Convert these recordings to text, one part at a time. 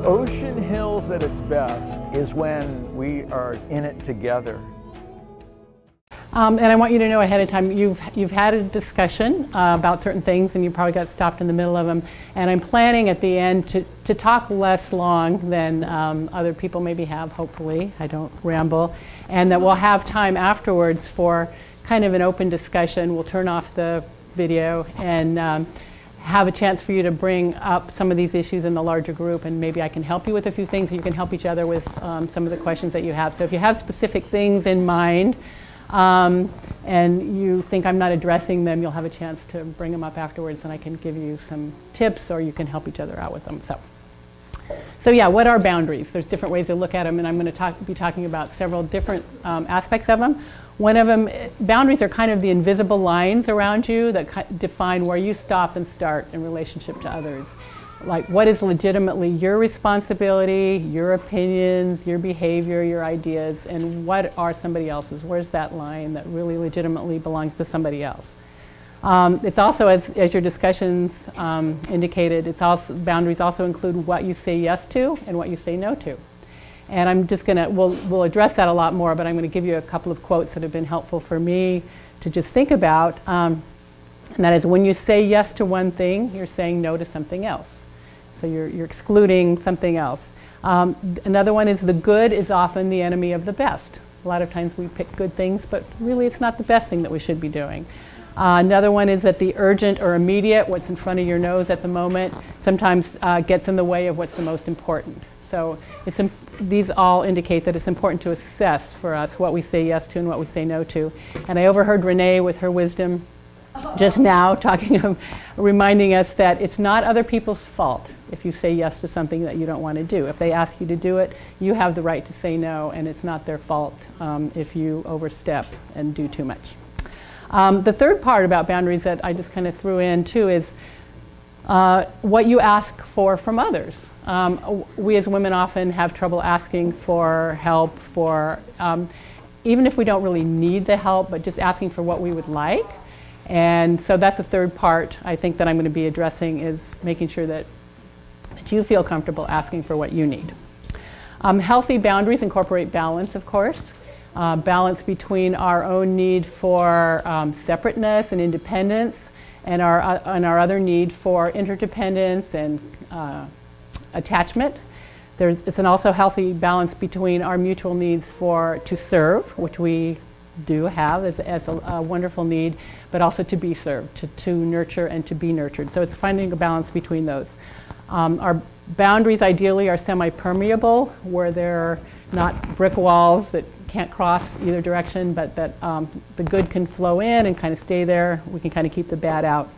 Ocean Hills at its best is when we are in it together. And I want you to know ahead of time, you've had a discussion about certain things, and you probably got stopped in the middle of them. And I'm planning at the end to talk less long than other people maybe have, hopefully. I don't ramble. And that we'll have time afterwards for kind of an open discussion. We'll turn off the video and have a chance for you to bring up some of these issues in the larger group, and maybe I can help you with a few things, and you can help each other with some of the questions that you have. So if you have specific things in mind, and you think I'm not addressing them, you'll have a chance to bring them up afterwards, and I can give you some tips, or you can help each other out with them. So yeah, what are boundaries? There's different ways to look at them, and I'm going to be talking about several different aspects of them. One of them, boundaries are kind of the invisible lines around you that define where you stop and start in relationship to others. Like, what is legitimately your responsibility, your opinions, your behavior, your ideas, and what are somebody else's? Where's that line that really legitimately belongs to somebody else? It's also, as your discussions indicated, boundaries also include what you say yes to and what you say no to. And I'm just we'll address that a lot more, but I'm going to give you a couple of quotes that have been helpful for me to just think about. And that is, when you say yes to one thing, you're saying no to something else. So you're excluding something else. Another one is, the good is often the enemy of the best. A lot of times we pick good things, but really it's not the best thing that we should be doing. Another one is that the urgent or immediate, what's in front of your nose at the moment, sometimes gets in the way of what's the most important. So these all indicate that it's important to assess for us what we say yes to and what we say no to. And I overheard Renee with her wisdom just now reminding us that it's not other people's fault if you say yes to something that you don't want to do. If they ask you to do it, you have the right to say no, and it's not their fault if you overstep and do too much. The third part about boundaries that I just kind of threw in too is what you ask for from others. We as women often have trouble asking for help, even if we don't really need the help, but just asking for what we would like. And so that's the third part I think that I'm going to be addressing, is making sure that you feel comfortable asking for what you need. Healthy boundaries incorporate balance, of course. Balance between our own need for separateness and independence and our other need for interdependence and attachment. It's an also healthy balance between our mutual needs to serve, which we do have as a wonderful need, but also to be served, to nurture and to be nurtured. So it's finding a balance between those. Our boundaries ideally are semi-permeable, where they're not brick walls that can't cross either direction, but that the good can flow in and kind of stay there. We can kind of keep the bad out.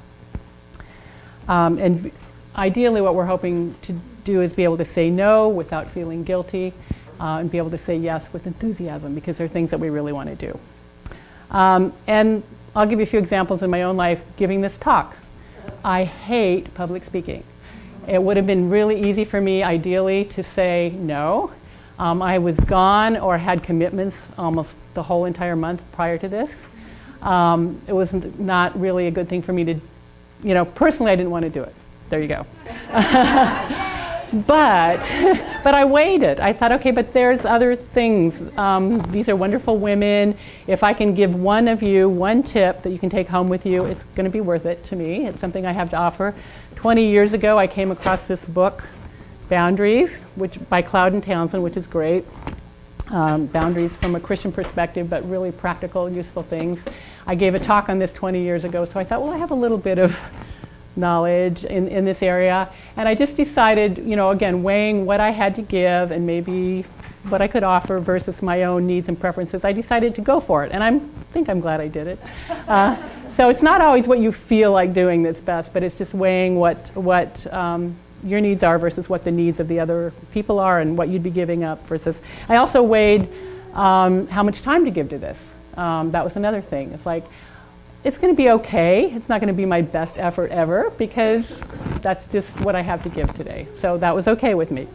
And ideally what we're hoping to do is be able to say no without feeling guilty, and be able to say yes with enthusiasm, because there are things that we really want to do. And I'll give you a few examples in my own life giving this talk. I hate public speaking. It would have been really easy for me, ideally, to say no. I was gone or had commitments almost the whole entire month prior to this. It was not really a good thing for me to, personally I didn't want to do it. There you go. But I waited. I thought, okay, but there's other things. These are wonderful women. If I can give one of you one tip that you can take home with you, it's going to be worth it to me. It's something I have to offer. 20 years ago, I came across this book, Boundaries, by Cloud and Townsend, which is great. Boundaries from a Christian perspective, but really practical, useful things. I gave a talk on this 20 years ago, so I thought, well, I have a little bit of knowledge in this area, and I just decided, again, weighing what I had to give and maybe what I could offer versus my own needs and preferences, I decided to go for it, and I think I'm glad I did it. So it's not always what you feel like doing that's best, but it's just weighing what your needs are versus what the needs of the other people are, and what you'd be giving up versus. I also weighed how much time to give to this. That was another thing. It's like, it's going to be okay. It's not going to be my best effort ever, because that's just what I have to give today. So that was okay with me.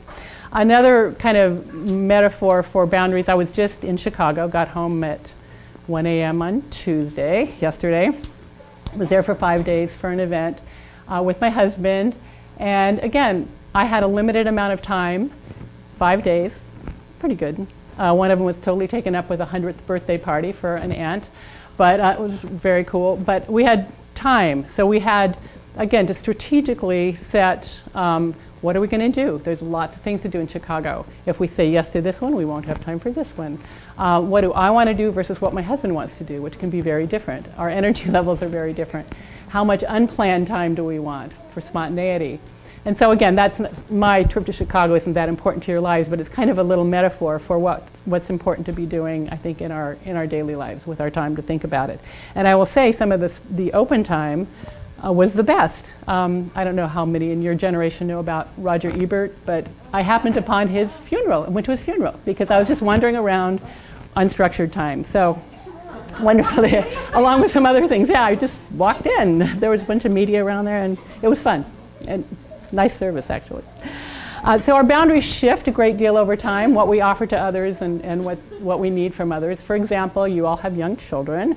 Another kind of metaphor for boundaries, I was just in Chicago, got home at 1 a.m. on Tuesday, yesterday. Was there for 5 days for an event with my husband. And again, I had a limited amount of time, 5 days, pretty good. One of them was totally taken up with a 100th birthday party for an aunt, but it was very cool. But we had time, so we had, again, to strategically set what are we going to do? There's lots of things to do in Chicago. If we say yes to this one, we won't have time for this one. What do I want to do versus what my husband wants to do, which can be very different. Our energy levels are very different. How much unplanned time do we want for spontaneity? And so again, that's my trip to Chicago isn't that important to your lives, but it's kind of a little metaphor for what's important to be doing, I think, in our daily lives with our time to think about it. And I will say some of the open time was the best. I don't know how many in your generation know about Roger Ebert, but I happened upon his funeral and went to his funeral because I was just wandering around unstructured time. So wonderful, along with some other things. Yeah, I just walked in. There was a bunch of media around there, and it was fun. And nice service, actually. So our boundaries shift a great deal over time, what we offer to others and what we need from others. For example, you all have young children,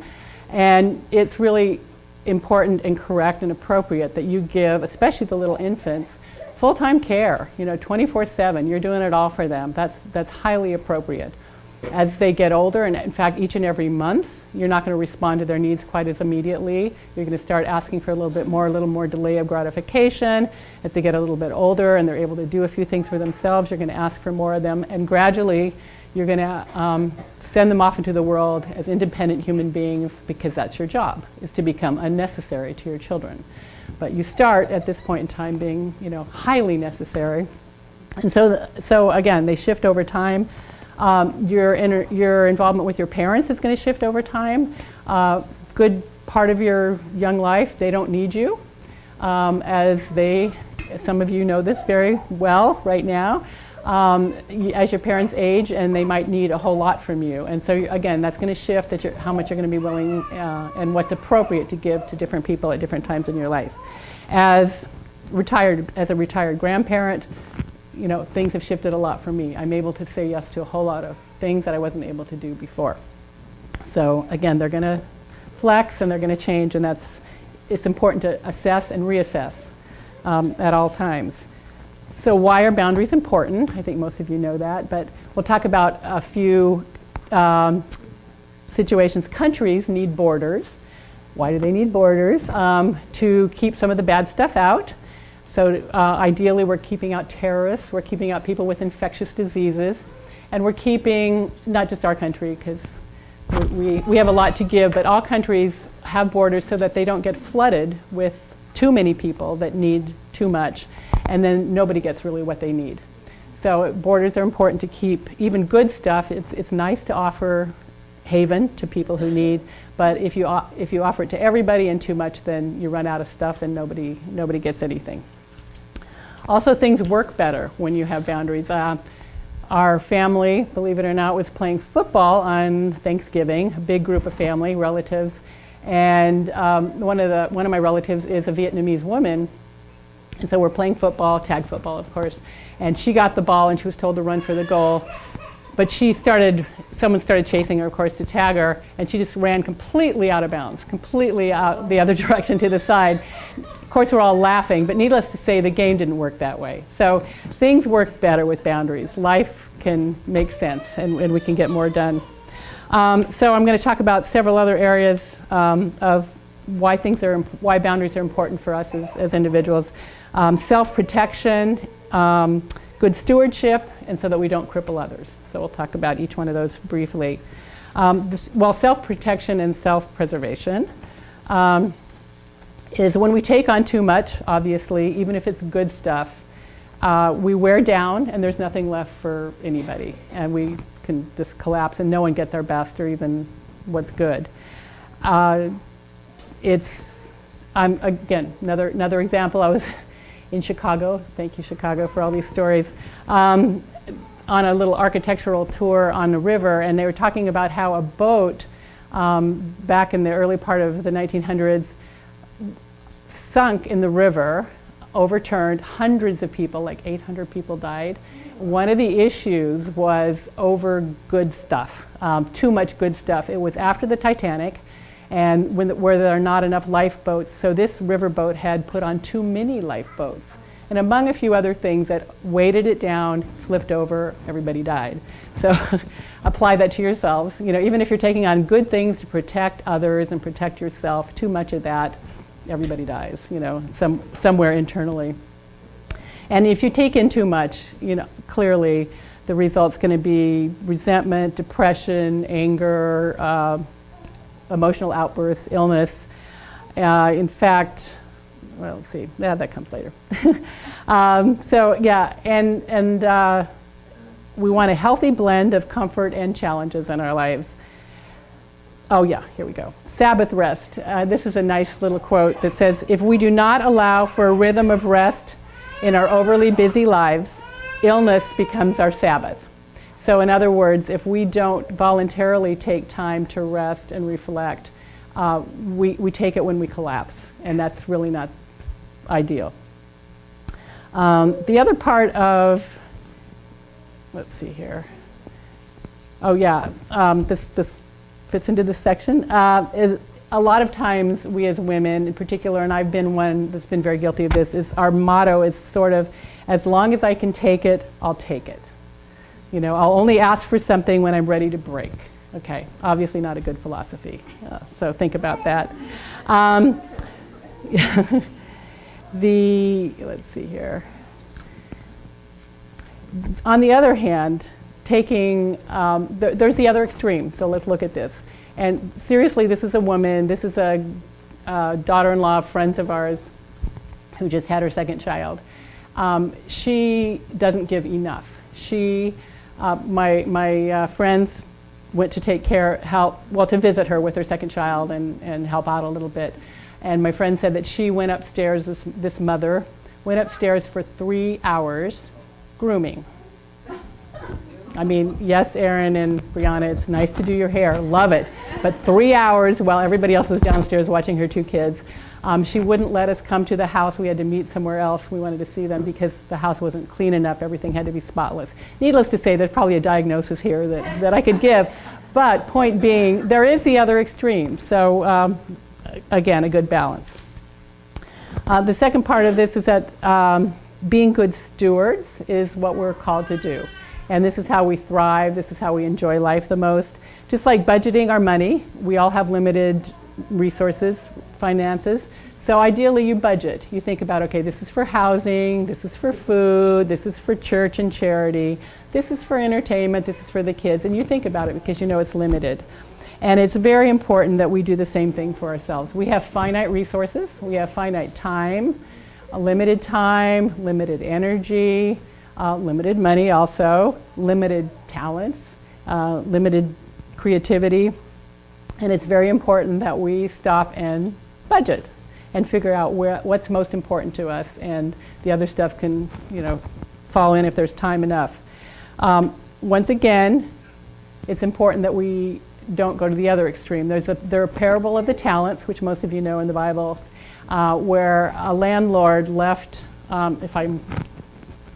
and it's really important and correct and appropriate that you give, especially the little infants, full-time care, 24/7. You're doing it all for them. That's highly appropriate. As they get older, and in fact each and every month, you're not going to respond to their needs quite as immediately. You're going to start asking for a little more delay of gratification. As they get a little bit older and they're able to do a few things for themselves, you're going to ask for more of them, and gradually you're going to send them off into the world as independent human beings, because that's your job, is to become unnecessary to your children. But you start at this point in time being, highly necessary. And so again, they shift over time. Your involvement with your parents is going to shift over time. Good part of your young life, they don't need you. Some of you know this very well right now. As your parents age, and they might need a whole lot from you. And so again, that's going to shift how much you're going to be willing and what's appropriate to give to different people at different times in your life. As a retired grandparent, things have shifted a lot for me. I'm able to say yes to a whole lot of things that I wasn't able to do before. So again, they're going to flex and they're going to change, and it's important to assess and reassess at all times. So why are boundaries important? I think most of you know that, but we'll talk about a few situations. Countries need borders. Why do they need borders? To keep some of the bad stuff out. So ideally, we're keeping out terrorists, we're keeping out people with infectious diseases, and we're keeping, not just our country, because we have a lot to give, but all countries have borders so that they don't get flooded with too many people that need too much, and then nobody gets really what they need. So borders are important to keep. Even good stuff, it's nice to offer haven to people who need, but if you offer it to everybody and too much, then you run out of stuff and nobody gets anything. Also, things work better when you have boundaries. Our family, believe it or not, was playing football on Thanksgiving, a big group of family, relatives, and one of my relatives is a Vietnamese woman, and so we're playing football, tag football, of course, and she got the ball and she was told to run for the goal, but someone started chasing her, of course, to tag her, and she just ran completely out of bounds, completely out the other direction to the side. Of course, we're all laughing, but needless to say, the game didn't work that way. So things work better with boundaries. Life can make sense, and we can get more done. So I'm going to talk about several other areas of why boundaries are important for us as individuals. Self-protection, good stewardship, and so that we don't cripple others. So we'll talk about each one of those briefly. Self-protection and self-preservation is when we take on too much, obviously, even if it's good stuff, we wear down and there's nothing left for anybody. And we can just collapse and no one gets our best or even what's good. Again, another example, I was in Chicago, thank you Chicago for all these stories, on a little architectural tour on the river, and they were talking about how a boat back in the early part of the 1900s sunk in the river, overturned, hundreds of people, like 800 people died. One of the issues was over good stuff, too much good stuff. It was after the Titanic, and where there are not enough lifeboats, so this riverboat had put on too many lifeboats. And among a few other things that weighted it down, flipped over, everybody died. So apply that to yourselves. You know, even if you're taking on good things to protect others and protect yourself, too much of that, everybody dies, you know, somewhere internally. And if you take in too much, you know, clearly the result's going to be resentment, depression, anger, emotional outbursts, illness. In fact, well, let's see, yeah, that comes later. So yeah, and we want a healthy blend of comfort and challenges in our lives. Oh yeah, here we go. Sabbath rest. This is a nice little quote that says, if we do not allow for a rhythm of rest in our overly busy lives, illness becomes our Sabbath. So in other words, if we don't voluntarily take time to rest and reflect, we take it when we collapse, and that's really not ideal. The other part of, let's see here. Oh yeah, this fits into this section. Is a lot of times we as women in particular, and I've been one that's been very guilty of this, is our motto is sort of, as long as I can take it, I'll take it. You know, I'll only ask for something when I'm ready to break. Okay, obviously not a good philosophy. So think about that. Let's see here. On the other hand, taking, there's the other extreme, so let's look at this. And seriously, this is a woman, this is a daughter-in-law of friends of ours who just had her second child. She doesn't give enough. My friends went to take care, to visit her with her second child and help out a little bit. And my friend said that she went upstairs, this mother, went upstairs for 3 hours grooming. I mean, yes, Erin and Brianna, it's nice to do your hair, love it. But 3 hours while everybody else was downstairs watching her 2 kids. She wouldn't let us come to the house. We had to meet somewhere else. We wanted to see them because the house wasn't clean enough. Everything had to be spotless. Needless to say, there's probably a diagnosis here that I could give. But point being, there is the other extreme. So again, a good balance. The second part of this is that being good stewards is what we're called to do. And this is how we thrive. This is how we enjoy life the most. Just like budgeting our money, we all have limited resources, finances. So ideally you budget. You think about, okay, this is for housing, this is for food, this is for church and charity, this is for entertainment, this is for the kids. And you think about it because you know it's limited. And it's very important that we do the same thing for ourselves. We have finite resources, we have finite time, limited energy, limited money also, limited talents, limited creativity. And it's very important that we stop and budget and figure out what's most important to us, and the other stuff can, you know, fall in if there's time enough. Once again, it's important that we don't go to the other extreme. There's a parable of the talents, which most of you know in the Bible, where a landlord left, if I'm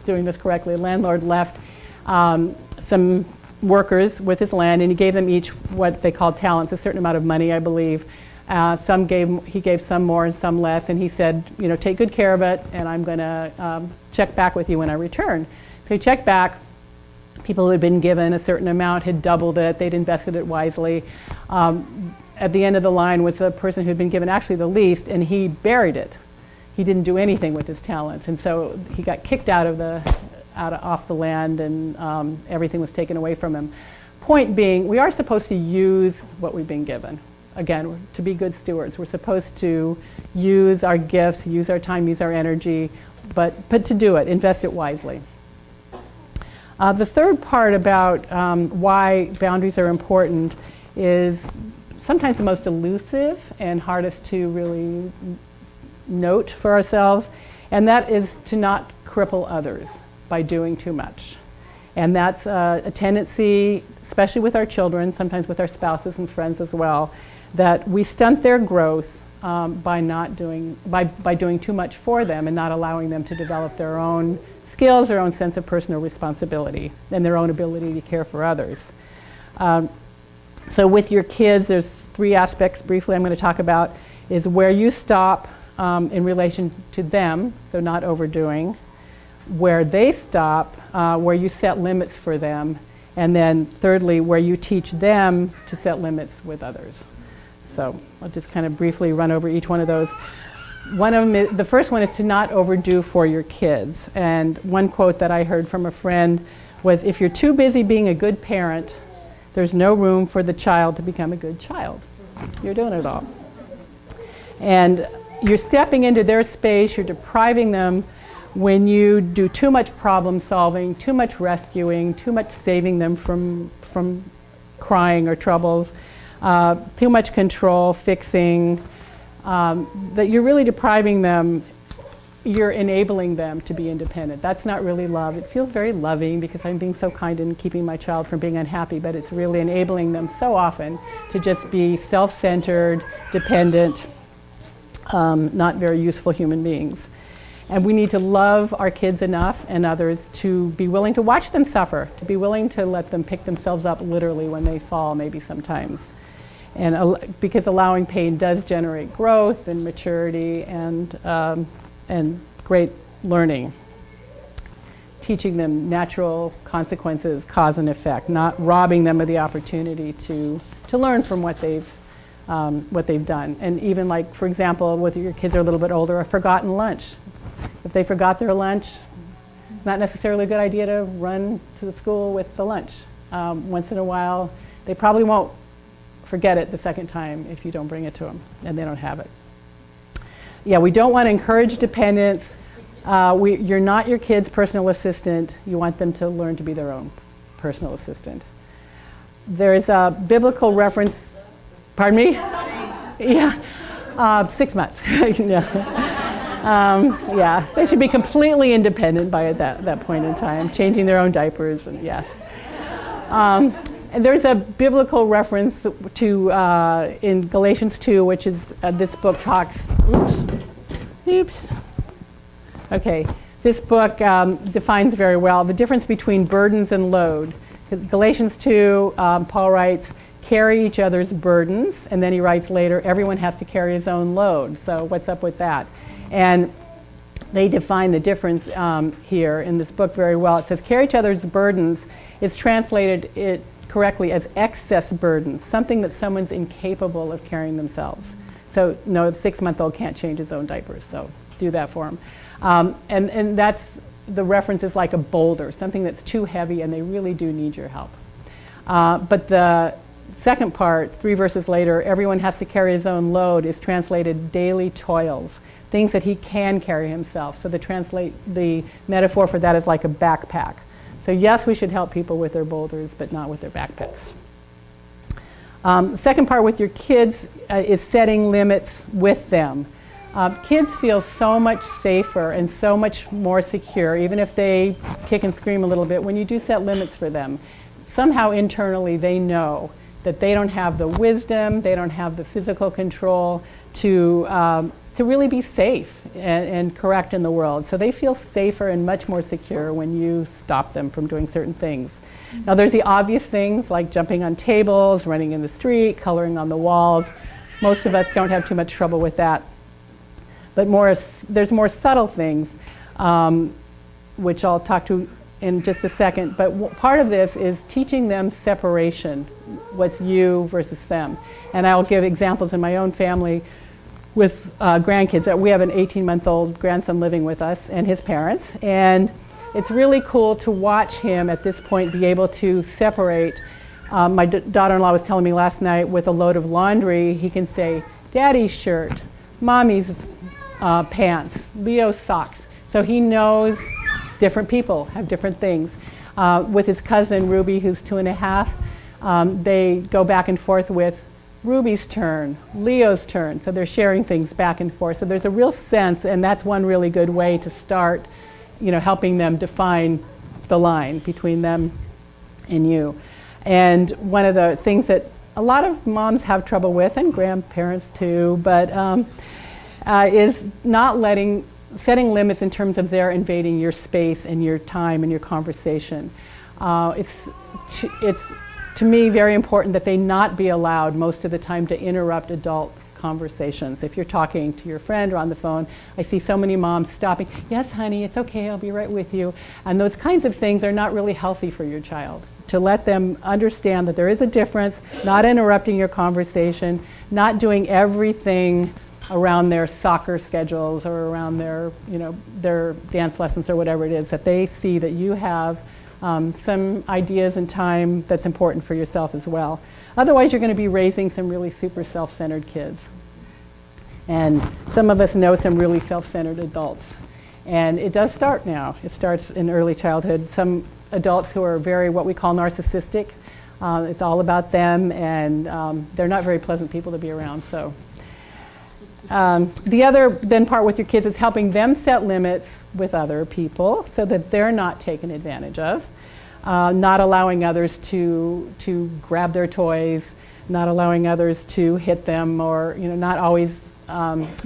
doing this correctly, a landlord left some workers with his land, and he gave them each what they called talents, a certain amount of money, I believe. He gave some more and some less, and he said, you know, take good care of it, and I'm going to check back with you when I return. So he checked back. People who had been given a certain amount had doubled it. They'd invested it wisely. At the end of the line was the person who'd been given actually the least, and he buried it. He didn't do anything with his talents, and so he got kicked off the land, and everything was taken away from him. Point being, we are supposed to use what we've been given. Again, to be good stewards. We're supposed to use our gifts, use our time, use our energy, but to do it, invest it wisely. The third part about why boundaries are important is sometimes the most elusive and hardest to really note for ourselves, and that is to not cripple others by doing too much. And that's a tendency, especially with our children, sometimes with our spouses and friends as well, that we stunt their growth by doing too much for them and not allowing them to develop their own skills, their own sense of personal responsibility, and their own ability to care for others. So with your kids, there's 3 aspects briefly I'm going to talk about, is where you stop in relation to them, so not overdoing, where they stop, where you set limits for them, and then thirdly, where you teach them to set limits with others. So I'll just kind of briefly run over each one of those. One of them, the first one is to not overdo for your kids. And one quote that I heard from a friend was, if you're too busy being a good parent, there's no room for the child to become a good child. You're doing it all. And you're stepping into their space, you're depriving them when you do too much problem solving, too much rescuing, too much saving them from crying or troubles, too much control, fixing, that you're really depriving them, you're enabling them to be independent. That's not really love. It feels very loving because I'm being so kind and keeping my child from being unhappy, but it's really enabling them so often to just be self-centered, dependent, not very useful human beings. And we need to love our kids enough and others to be willing to watch them suffer, to be willing to let them pick themselves up literally when they fall, maybe sometimes. And because allowing pain does generate growth and maturity and great learning. Teaching them natural consequences, cause and effect, not robbing them of the opportunity to learn from what they've done. And even like, for example, with your kids are a little bit older, a forgotten lunch. If they forgot their lunch, it's not necessarily a good idea to run to the school with the lunch. Once in a while, they probably won't forget it the second time if you don't bring it to them and they don't have it. Yeah, we don't want to encourage dependence. You're not your kid's personal assistant. You want them to learn to be their own personal assistant. There's a biblical reference, pardon me? Yeah, 6 months. Yeah, they should be completely independent by that point in time, changing their own diapers, and yes. And there's a biblical reference to in Galatians 2, which is this book talks. Oops. Okay, this book defines very well the difference between burdens and load. Because Galatians 2, Paul writes, carry each other's burdens, and then he writes later, everyone has to carry his own load. So what's up with that? And they define the difference here in this book very well. It says, carry each other's burdens is translated correctly as excess burdens, something that someone's incapable of carrying themselves. So no, the 6-month-old can't change his own diapers, so do that for him. And that's, the reference is like a boulder, something that's too heavy and they really do need your help. But the second part, 3 verses later, everyone has to carry his own load, is translated daily toils, things that he can carry himself. So the metaphor for that is like a backpack. So yes, we should help people with their boulders, but not with their backpacks. The second part with your kids is setting limits with them. Kids feel so much safer and so much more secure, even if they kick and scream a little bit, when you do set limits for them. Somehow internally they know that they don't have the wisdom, they don't have the physical control to really be safe and correct in the world. So they feel safer and much more secure when you stop them from doing certain things. Now there's the obvious things like jumping on tables, running in the street, coloring on the walls. Most of us don't have too much trouble with that. But there's more subtle things, which I'll talk to in just a second. But part of this is teaching them separation, what's you versus them. And I'll give examples in my own family with grandkids. We have an 18-month-old grandson living with us and his parents. And it's really cool to watch him at this point be able to separate. My daughter-in-law was telling me last night, with a load of laundry, he can say, Daddy's shirt, Mommy's pants, Leo's socks. So he knows different people have different things. With his cousin Ruby, who's 2.5, they go back and forth with Ruby's turn, Leo's turn. So they're sharing things back and forth. So there's a real sense, and that's one really good way to start, helping them define the line between them and you. And one of the things that a lot of moms have trouble with, and grandparents too, but is not setting limits in terms of their invading your space and your time and your conversation. It's to me very important that they not be allowed most of the time to interrupt adult conversations. If you're talking to your friend or on the phone, I see so many moms stopping, yes, honey, it's okay, I'll be right with you. And those kinds of things are not really healthy for your child. To let them understand that there is a difference, not interrupting your conversation, not doing everything around their soccer schedules or around their, their dance lessons or whatever it is, that they see that you have some ideas and time that's important for yourself as well. Otherwise, you're going to be raising some really super self-centered kids. And some of us know some really self-centered adults. And it does start now. It starts in early childhood. Some adults who are very, what we call narcissistic, it's all about them, and they're not very pleasant people to be around. So the other then part with your kids is helping them set limits with other people so that they're not taken advantage of. Not allowing others to grab their toys, not allowing others to hit them, or not always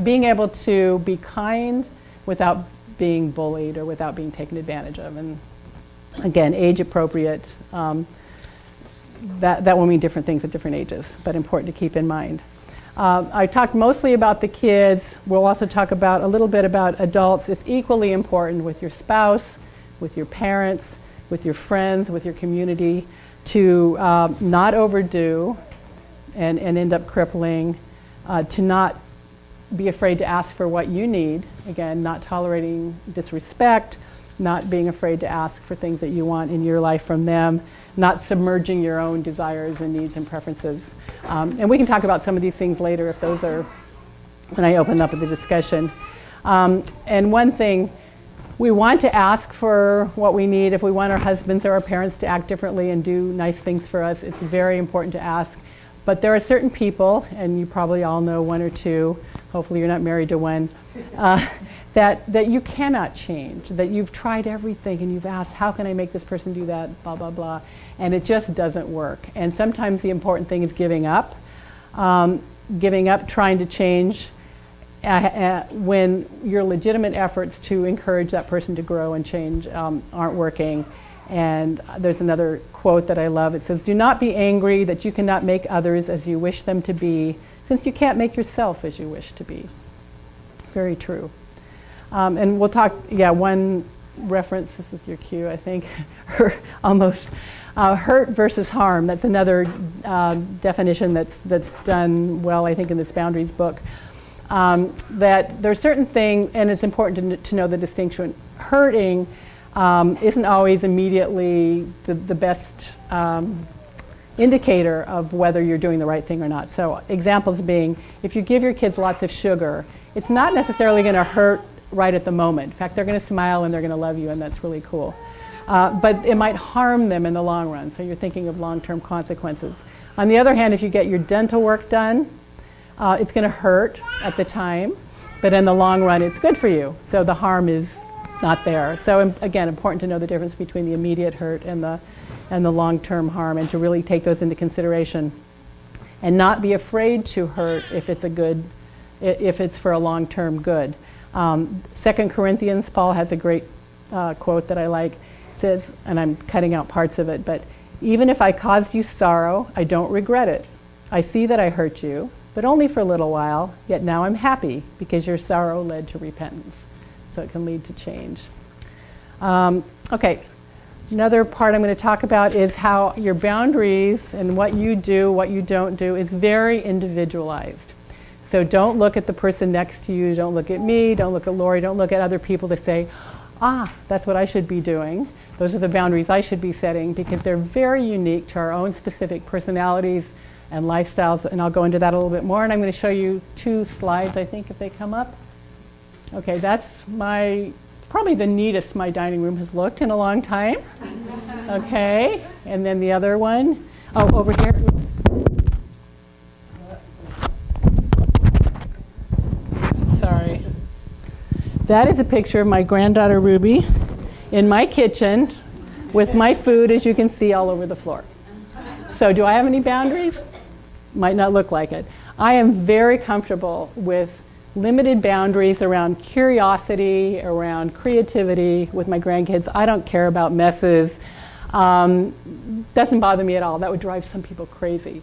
being able to be kind without being bullied or without being taken advantage of. And again, age appropriate. That will mean different things at different ages, but important to keep in mind. I talked mostly about the kids. We'll also talk about a little bit about adults. It's equally important with your spouse, with your parents, with your friends, with your community, to not overdo and end up crippling, to not be afraid to ask for what you need. Again, not tolerating disrespect, not being afraid to ask for things that you want in your life from them, not submerging your own desires and needs and preferences. And we can talk about some of these things later if those are, when I open up the discussion. And one thing, we want to ask for what we need. If we want our husbands or our parents to act differently and do nice things for us, it's very important to ask. But there are certain people, and you probably all know one or two, hopefully you're not married to one, that you cannot change, that you've tried everything and you've asked, how can I make this person do that, blah, blah, blah, and it just doesn't work. And sometimes the important thing is giving up trying to change when your legitimate efforts to encourage that person to grow and change aren't working. And there's another quote that I love. It says, "Do not be angry that you cannot make others as you wish them to be, since you can't make yourself as you wish to be." Very true. And we'll talk, one reference, this is your cue, I think, almost. Hurt versus harm, that's another definition that's done well, I think, in this Boundaries book. That there's certain things, and it's important to know the distinction. Hurting isn't always immediately the best indicator of whether you're doing the right thing or not. So examples being, if you give your kids lots of sugar, it's not necessarily going to hurt right at the moment. In fact, they're going to smile and they're going to love you, and that's really cool. But it might harm them in the long run, so you're thinking of long-term consequences. On the other hand, if you get your dental work done, it's going to hurt at the time, but in the long run it's good for you, so the harm is not there. So again, important to know the difference between the immediate hurt and the long-term harm, and to really take those into consideration and not be afraid to hurt if it's for a long-term good. 2 Corinthians, Paul has a great quote that I like. It says, and I'm cutting out parts of it, but even if I caused you sorrow, I don't regret it. I see that I hurt you, but only for a little while, yet now I'm happy because your sorrow led to repentance. So it can lead to change. Okay, another part I'm going to talk about is how your boundaries and what you do, what you don't do is very individualized. So don't look at the person next to you, don't look at me, don't look at Lori, don't look at other people to say, that's what I should be doing. Those are the boundaries I should be setting, because they're very unique to our own specific personalities and lifestyles, and I'll go into that a little bit more, and I'm going to show you 2 slides, I think, if they come up. Okay, that's probably the neatest my dining room has looked in a long time. Okay, and then the other one, over here. Sorry. That is a picture of my granddaughter Ruby in my kitchen with my food, as you can see, all over the floor. So do I have any boundaries? Might not look like it. I am very comfortable with limited boundaries around curiosity, around creativity with my grandkids. I don't care about messes. Doesn't bother me at all. That would drive some people crazy.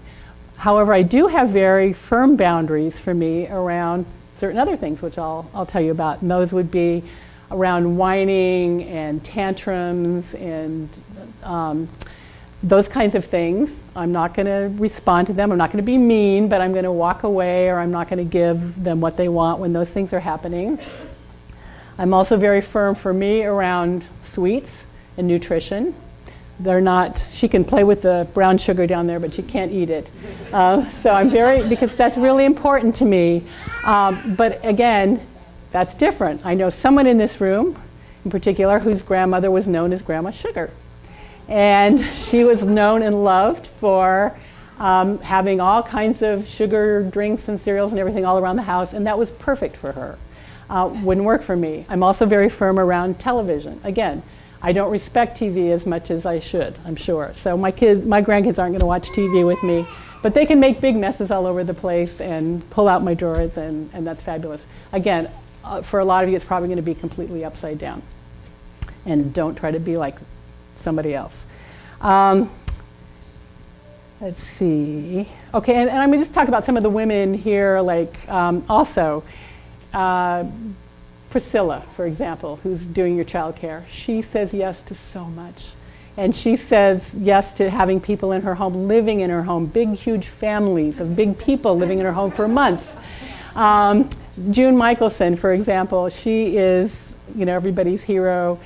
However, I do have very firm boundaries for me around certain other things, which I'll tell you about. And those would be around whining and tantrums and those kinds of things. I'm not going to respond to them. I'm not going to be mean, but I'm going to walk away, or I'm not going to give them what they want when those things are happening. I'm also very firm for me around sweets and nutrition. They're not, she can play with the brown sugar down there, but she can't eat it. So I'm very, because that's really important to me. But again, that's different. I know someone in this room in particular whose grandmother was known as Grandma Sugar. And she was known and loved for having all kinds of sugar drinks and cereals and everything all around the house, and that was perfect for her. Wouldn't work for me. I'm also very firm around television. Again, I don't respect TV as much as I should, I'm sure. So my grandkids aren't going to watch TV with me, but they can make big messes all over the place and pull out my drawers, and that's fabulous. Again, for a lot of you, it's probably going to be completely upside down. And don't try to be like somebody else. Let's see. Okay, and I'm going to just talk about some of the women here, like also. Priscilla, for example, who's doing your child care, she says yes to so much. And she says yes to having people in her home, living in her home, big, huge families of big people living in her home for months. June Michelson, for example, she is, you know, everybody's hero.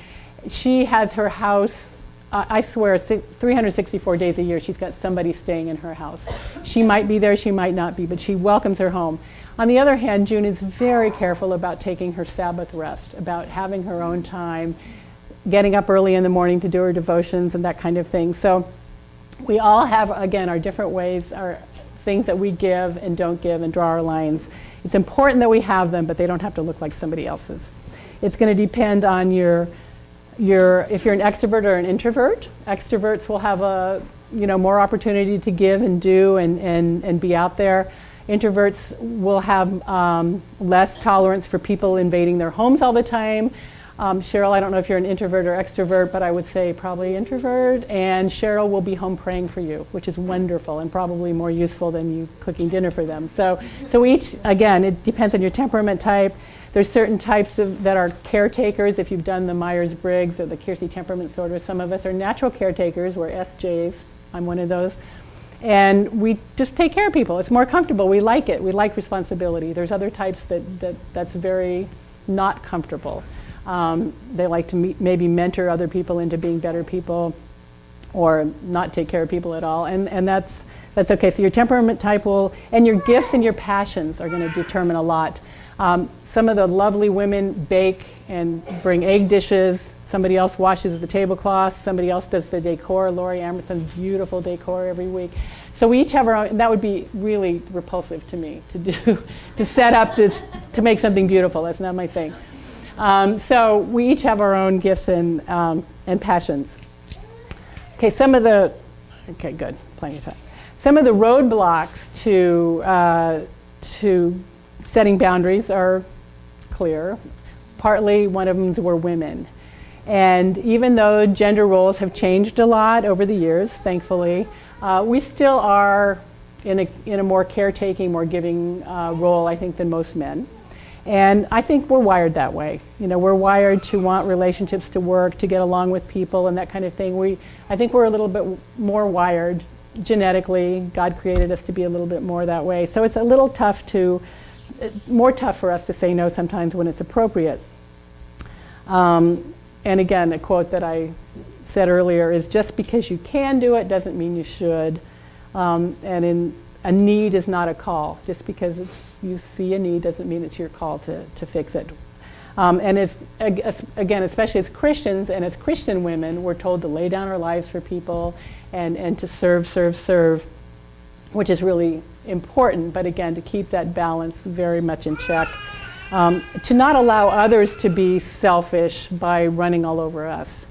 She has her house, I swear, 364 days a year, she's got somebody staying in her house. She might be there, she might not be, but she welcomes her home. On the other hand, June is very careful about taking her Sabbath rest, about having her own time, getting up early in the morning to do her devotions and that kind of thing. So we all have, again, our different ways, our things that we give and don't give and draw our lines. It's important that we have them, but they don't have to look like somebody else's. It's going to depend on if you're an extrovert or an introvert. Extroverts will have more opportunity to give and do and be out there. Introverts will have less tolerance for people invading their homes all the time. Cheryl, I don't know if you're an introvert or extrovert, but I would say probably introvert. And Cheryl will be home praying for you, which is wonderful and probably more useful than you cooking dinner for them. So each, again, it depends on your temperament type. There's certain types that are caretakers. If you've done the Myers-Briggs or the Keirsey temperament sorter, some of us are natural caretakers. We're SJs. I'm one of those. And we just take care of people. It's more comfortable. We like it. We like responsibility. There's other types that's very not comfortable. They like to maybe mentor other people into being better people, or not take care of people at all. And that's okay. So your temperament type and your gifts and your passions are going to determine a lot. Some of the lovely women bake and bring egg dishes. Somebody else washes the tablecloths. Somebody else does the decor. Lori Amerson's beautiful decor every week. So we each have our own, and that would be really repulsive to me to do, to set up this, to make something beautiful. That's not my thing. So we each have our own gifts and passions. Okay, okay, good, plenty of time. Some of the roadblocks to setting boundaries are clear. Partly one of them were women. And even though gender roles have changed a lot over the years, thankfully, we still are in a more caretaking, more giving role, I think, than most men. And I think we're wired that way. You know, we're wired to want relationships to work, to get along with people and that kind of thing. I think we're a little bit more wired genetically. God created us to be a little bit more that way. So it's a little more tough for us to say no sometimes when it's appropriate. And again, a quote that I said earlier is, just because you can do it doesn't mean you should. And a need is not a call. Just because you see a need doesn't mean it's your call to fix it. And again, especially as Christians and as Christian women, we're told to lay down our lives for people and to serve, which is really important. But again, to keep that balance very much in check. To not allow others to be selfish by running all over us.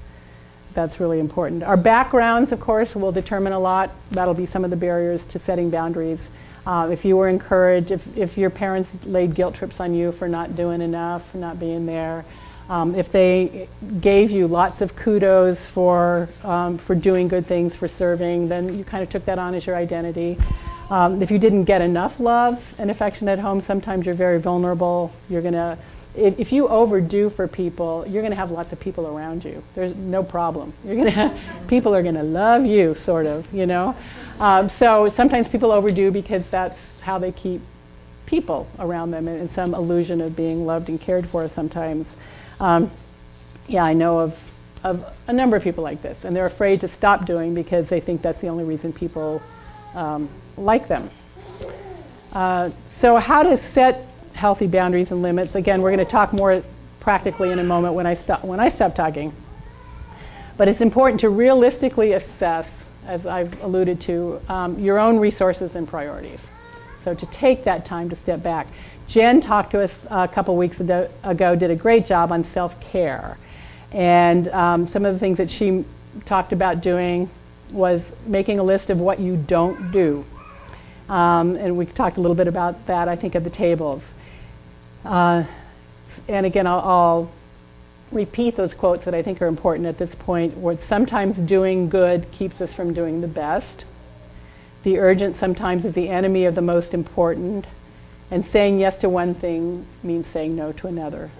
That's really important. Our backgrounds, of course, will determine a lot. That'll be some of the barriers to setting boundaries. If you were encouraged, if your parents laid guilt trips on you for not doing enough, for not being there, if they gave you lots of kudos for doing good things, for serving, then you kind of took that on as your identity. If you didn't get enough love and affection at home, sometimes you're very vulnerable. You're gonna, if you overdo for people, you're gonna have lots of people around you. There's no problem. You're gonna, people are gonna love you, sort of, you know. So sometimes people overdo because that's how they keep people around them, and some illusion of being loved and cared for sometimes. Yeah, I know of a number of people like this, and they're afraid to stop doing because they think that's the only reason people like them. So how to set healthy boundaries and limits. Again, we're going to talk more practically in a moment when I stop talking. But it's important to realistically assess, as I've alluded to, your own resources and priorities. So to take that time to step back. Jen talked to us a couple weeks ago, did a great job on self-care. And some of the things that she talked about doing was making a list of what you don't do. And we talked a little bit about that, I think, at the tables. And again, I'll repeat those quotes that I think are important at this point, where sometimes doing good keeps us from doing the best. The urgent sometimes is the enemy of the most important. And saying yes to one thing means saying no to another.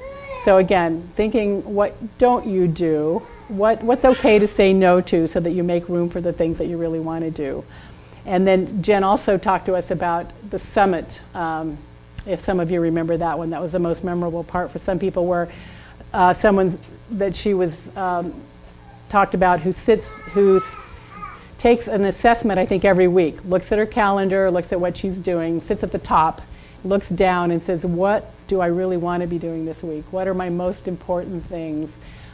So again, thinking, what don't you do? What's okay to say no to so that you make room for the things that you really want to do? And then Jen also talked to us about the summit. If some of you remember that one, that was the most memorable part for some people, where someone that she was talked about who takes an assessment, I think, every week, looks at her calendar, looks at what she's doing, sits at the top, looks down and says, what do I really want to be doing this week? What are my most important things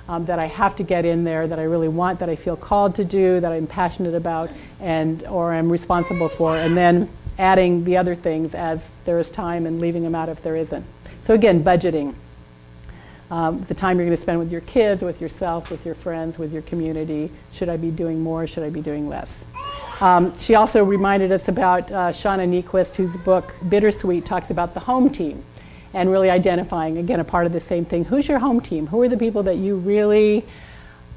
that I have to get in there, that I really want, that I feel called to do, that I'm passionate about, or I'm responsible for, and then adding the other things as there is time and leaving them out if there isn't. So again, budgeting. The time you're going to spend with your kids, with yourself, with your friends, with your community. Should I be doing more? Should I be doing less? She also reminded us about Shauna Niequist, whose book Bittersweet talks about the home team, and really identifying, again, a part of the same thing. Who's your home team? Who are the people that you really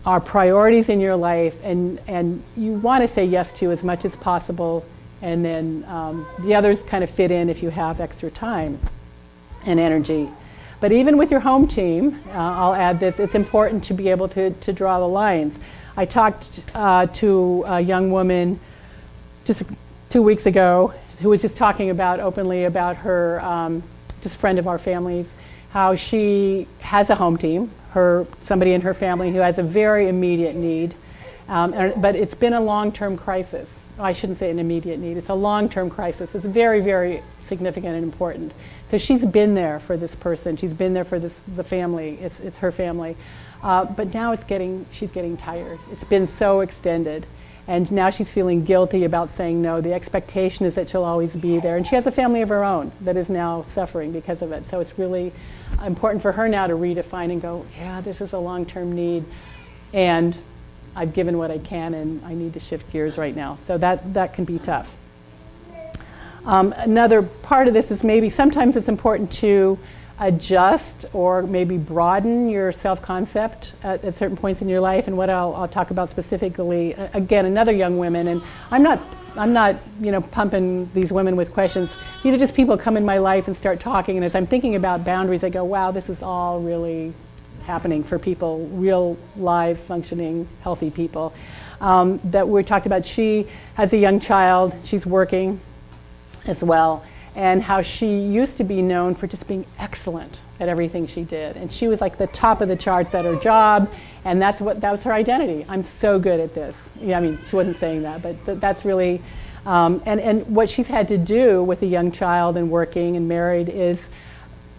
are priorities in your life and you want to say yes to as much as possible, and then the others kind of fit in if you have extra time and energy. But even with your home team, I'll add this, it's important to be able to draw the lines. I talked to a young woman just 2 weeks ago who was just talking about openly about her, just a friend of our family's, how she has a home team, somebody in her family who has a very immediate need, but it's been a long-term crisis. I shouldn't say an immediate need, it's a long-term crisis. It's very, very significant and important. So she's been there for this person, she's been there for the family, it's her family. But now she's getting tired. It's been so extended. And now she's feeling guilty about saying no. The expectation is that she'll always be there. And she has a family of her own that is now suffering because of it. So it's really important for her now to redefine and go, yeah, this is a long-term need. And I've given what I can and I need to shift gears right now. So that can be tough. Another part of this is maybe sometimes it's important to adjust or maybe broaden your self-concept at certain points in your life, and what I'll talk about specifically, again, another young women, and I'm not pumping these women with questions. These are just people come in my life and start talking, and as I'm thinking about boundaries, I go, wow, this is all really happening for people, real, live, functioning, healthy people. That we talked about, she has a young child, she's working as well, and how she used to be known for just being excellent at everything she did. And she was like the top of the charts at her job, and that was her identity. I'm so good at this. Yeah, I mean, she wasn't saying that, but that's really, and what she's had to do with a young child and working and married is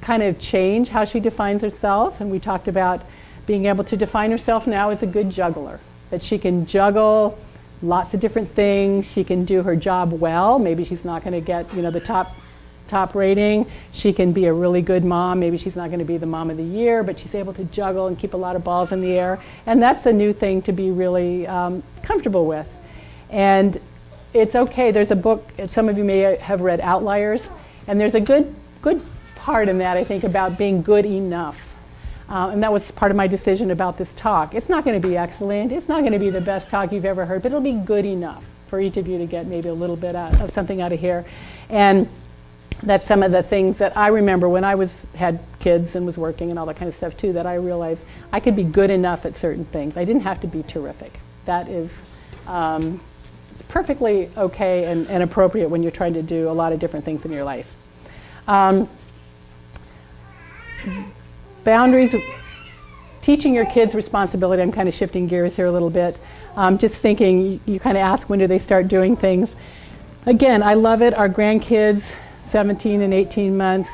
kind of change how she defines herself. And we talked about being able to define herself now as a good juggler, that she can juggle lots of different things. She can do her job well. Maybe she's not going to get, the top rating. She can be a really good mom. Maybe she's not going to be the mom of the year, but she's able to juggle and keep a lot of balls in the air. And that's a new thing to be really comfortable with. And it's okay. There's a book, some of you may have read, Outliers, and there's a good part in that, I think, about being good enough. And that was part of my decision about this talk. It's not going to be excellent. It's not going to be the best talk you've ever heard, but it'll be good enough. for each of you to get maybe a little bit of something out of here. And that's some of the things that I remember when I had kids and was working and all that kind of stuff too, that I realized I could be good enough at certain things. I didn't have to be terrific. That is perfectly okay and appropriate when you're trying to do a lot of different things in your life. Boundaries, teaching your kids responsibility. I'm kind of shifting gears here a little bit. Just thinking, you kind of ask, when do they start doing things? Again, I love it. Our grandkids, 17 and 18 months,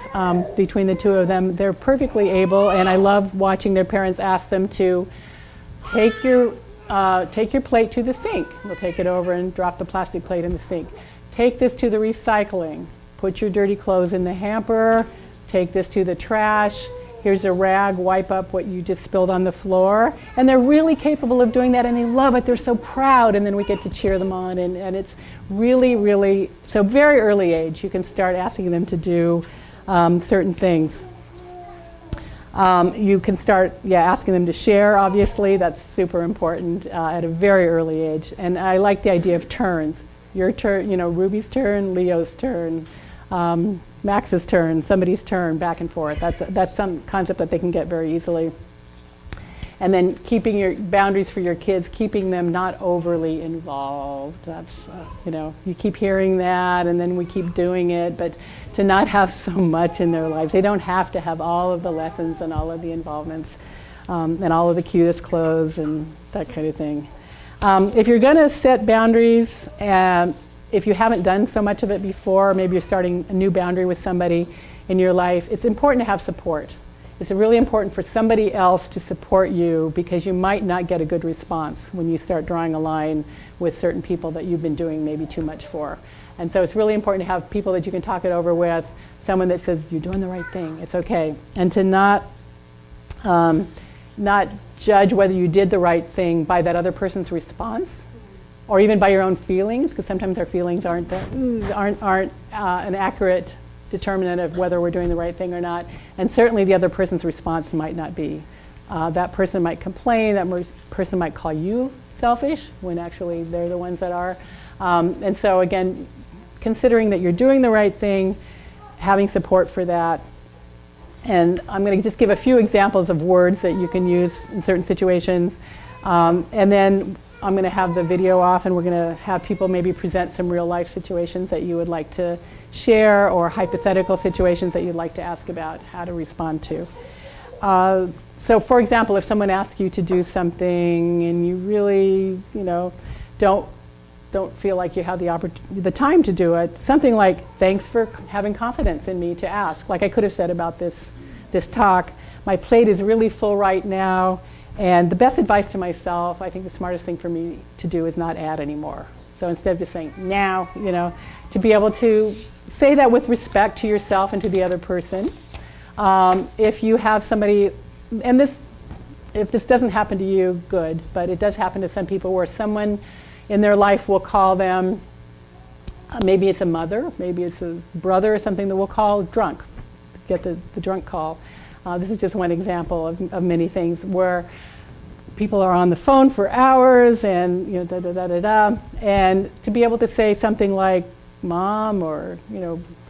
between the two of them, they're perfectly able, and I love watching their parents ask them to take your plate to the sink. They'll take it over and drop the plastic plate in the sink. Take this to the recycling. Put your dirty clothes in the hamper. Take this to the trash. Here's a rag, wipe up what you just spilled on the floor. And they're really capable of doing that, and they love it. They're so proud, and then we get to cheer them on. And it's really, really, so very early age, you can start asking them to do certain things. You can start, asking them to share, obviously. That's super important at a very early age. And I like the idea of turns. Your turn, Ruby's turn, Leo's turn, Max's turn, somebody's turn, back and forth. That's some concept that they can get very easily. And then keeping your boundaries for your kids, keeping them not overly involved. That's, you keep hearing that, and then we keep doing it, but to not have so much in their lives. They don't have to have all of the lessons and all of the involvements and all of the cutest clothes and that kind of thing. If you're going to set boundaries, if you haven't done so much of it before, maybe you're starting a new boundary with somebody in your life, it's important to have support. It's really important for somebody else to support you, because you might not get a good response when you start drawing a line with certain people that you've been doing maybe too much for. And so it's really important to have people that you can talk it over with, someone that says, you're doing the right thing, it's okay. And to not judge whether you did the right thing by that other person's response, or even by your own feelings, because sometimes our feelings aren't an accurate determinant of whether we're doing the right thing or not. And certainly the other person's response might not be. That person might complain, that person might call you selfish, when actually they're the ones that are. And so again, considering that you're doing the right thing, having support for that. And I'm going to just give a few examples of words that you can use in certain situations. And then I'm going to have the video off, and we're going to have people maybe present some real life situations that you would like to share, or hypothetical situations that you'd like to ask about how to respond to. So for example, if someone asks you to do something and you really, don't feel like you have the time to do it, something like, thanks for having confidence in me to ask. Like I could have said about this talk, my plate is really full right now, and the best advice to myself, I think the smartest thing for me to do is not add anymore. So instead of just saying now, to be able to say that with respect to yourself and to the other person. If you have somebody, and if this doesn't happen to you, good, but it does happen to some people where someone in their life will call them, maybe it's a mother, maybe it's a brother or something, that will call drunk, get the drunk call. This is just one example of many things where people are on the phone for hours and and to be able to say something like, Mom, or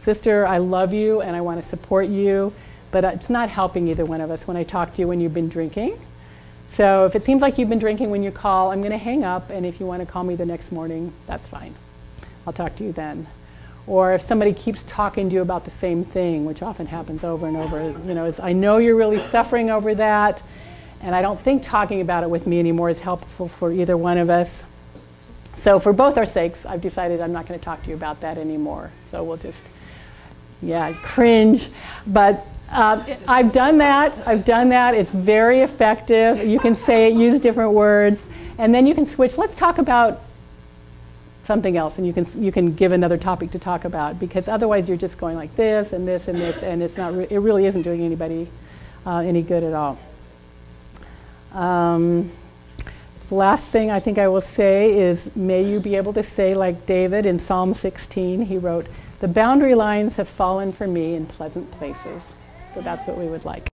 sister, I love you and I want to support you, but it's not helping either one of us when I talk to you when you've been drinking. So if it seems like you've been drinking when you call, I'm going to hang up, and if you want to call me the next morning, that's fine. I'll talk to you then. Or if somebody keeps talking to you about the same thing, which often happens over and over, I know you're really suffering over that, and I don't think talking about it with me anymore is helpful for either one of us. So for both our sakes, I've decided I'm not going to talk to you about that anymore. So we'll just, cringe. But I've done that. It's very effective. You can say it, use different words, and then you can switch. Let's talk about something else, and you can give another topic to talk about, because otherwise you're just going like this and this and this, and it really isn't doing anybody any good at all. The last thing I think I will say is, may you be able to say, like David in Psalm 16, he wrote, "The boundary lines have fallen for me in pleasant places." So that's what we would like.